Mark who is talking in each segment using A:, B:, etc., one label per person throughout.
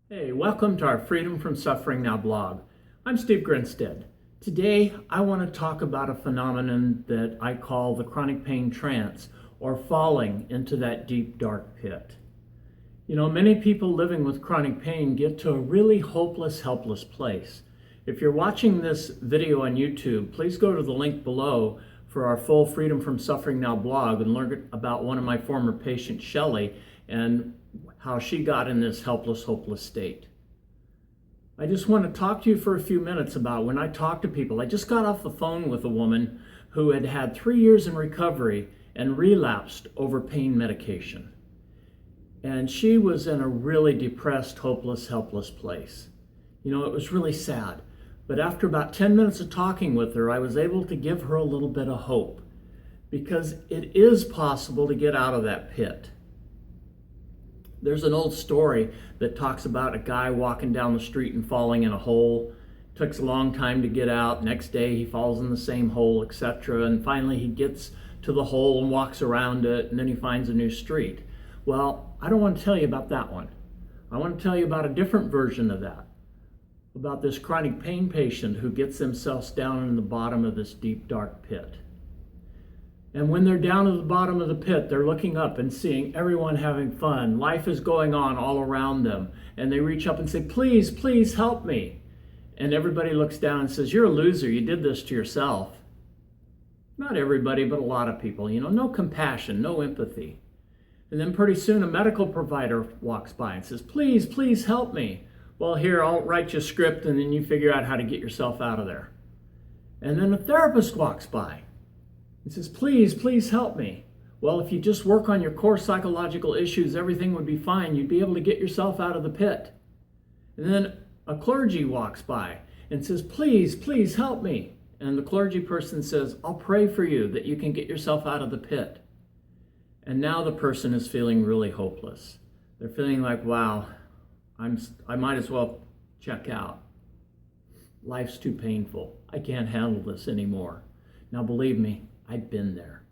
A: Hey, welcome to our Freedom from Suffering Now blog. I'm Steve Grinstead. Today, I want to talk about a phenomenon that I call the chronic pain trance, or falling into that deep, dark pit. You know, many people living with chronic pain get to a really hopeless, helpless place. If you're watching this video on YouTube, please go to the link below for our full Freedom from Suffering Now blog and learn about one of my former patients, Shelley, and how she got in this helpless, hopeless state. I just want to talk to you for a few minutes about when I talk to people. I just got off the phone with a woman who had had 3 years in recovery and relapsed over pain medication. And she was in a really depressed, hopeless, helpless place. You know, it was really sad. But after about 10 minutes of talking with her, I was able to give her a little bit of hope, because it is possible to get out of that pit. There's an old story that talks about a guy walking down the street and falling in a hole. It takes a long time to get out. Next day he falls in the same hole, etc. And finally he gets to the hole and walks around it, and then he finds a new street. Well, I don't want to tell you about that one. I want to tell you about a different version of that, about this chronic pain patient who gets themselves down in the bottom of this deep, dark pit. And when they're down at the bottom of the pit, they're looking up and seeing everyone having fun. Life is going on all around them. And they reach up and say, please, please help me. And everybody looks down and says, you're a loser. You did this to yourself. Not everybody, but a lot of people. You know, no compassion, no empathy. And then pretty soon a medical provider walks by and says, please, please help me. Well, here, I'll write you a script and then you figure out how to get yourself out of there. And then a therapist walks by. He says, please, please help me. Well, if you just work on your core psychological issues, everything would be fine. You'd be able to get yourself out of the pit. And then a clergy walks by and says, please, please help me. And the clergy person says, I'll pray for you that you can get yourself out of the pit. And now the person is feeling really hopeless. They're feeling like, wow, I might as well check out. Life's too painful. I can't handle this anymore. Now, believe me, I've been there.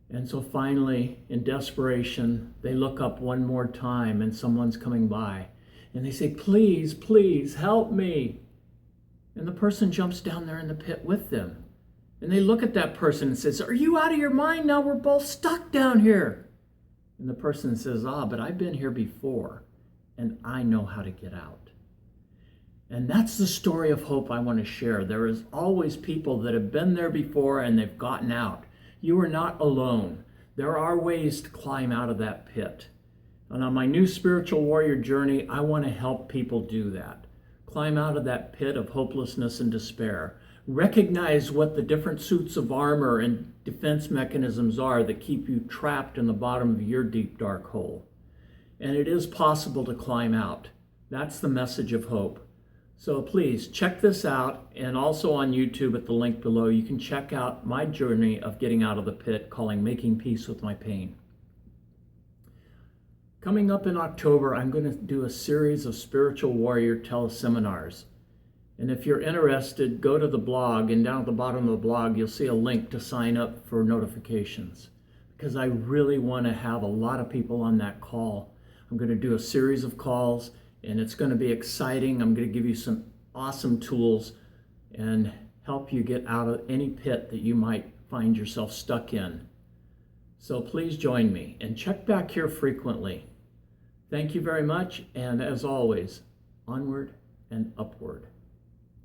A: And so finally, in desperation, they look up one more time and someone's coming by. And they say, please, please help me. And the person jumps down there in the pit with them. And they look at that person and says, are you out of your mind now? We're both stuck down here. And the person says, but I've been here before and I know how to get out. And that's the story of hope I want to share. There is always people that have been there before and they've gotten out. You are not alone. There are ways to climb out of that pit. And on my new spiritual warrior journey, I want to help people do that. Climb out of that pit of hopelessness and despair. Recognize what the different suits of armor and defense mechanisms are that keep you trapped in the bottom of your deep, dark hole. And it is possible to climb out. That's the message of hope. So please check this out, and also on YouTube at the link below, you can check out my journey of getting out of the pit, calling Making Peace with My Pain. Coming up in October, I'm going to do a series of Spiritual Warrior teleseminars. And if you're interested, go to the blog, and down at the bottom of the blog, you'll see a link to sign up for notifications, because I really want to have a lot of people on that call. I'm going to do a series of calls, and it's going to be exciting. I'm going to give you some awesome tools and help you get out of any pit that you might find yourself stuck in. So please join me and check back here frequently. Thank you very much, and as always, onward and upward.